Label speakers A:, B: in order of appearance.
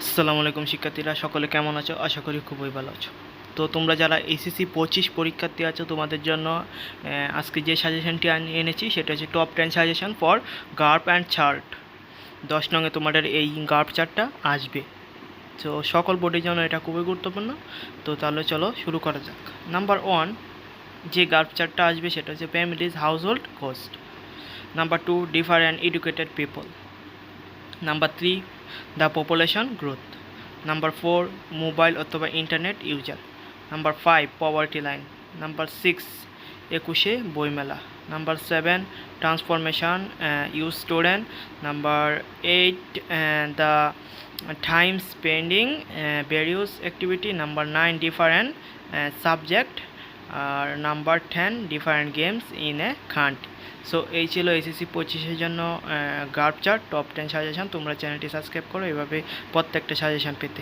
A: আসসালামু আলাইকুম শিক্ষার্থীরা, সকলে কেমন আছো? আশা করি খুবই ভালো আছো। তো তোমরা যারা এইচএসসি 25 পরীক্ষার্থী আছো, তোমাদের জন্য আজকে যে সাজেশনটি এনেছি সেটা হচ্ছে top 10 suggestion for graph and chart. 10 নংয়ে তোমাদের এই গার্প চার্টটা আসবে। তো সকল বোর্ডের জন্য এটা খুবই গুরুত্বপূর্ণ। তো তাহলে চলো শুরু করা যাক। নাম্বার 1 যে গার্প চার্টটা আসবে সেটা হচ্ছে families household cost. Number 2 different educated people. Number 3 the population growth. Number 4 mobile অথবা internet user. Number 5 poverty line. Number 6 একুশে বইমেলা। Number 7 transformation use student. Number 8 the time spending various activity. Number 9 different subject. আর number 10 different games in a country. So এই ছিল SSC 25-এর জন্য গার্প chart top 10 suggestion. তোমরা চ্যানেলটি subscribe করো এভাবে প্রত্যেকটা সাজেশন পেতে।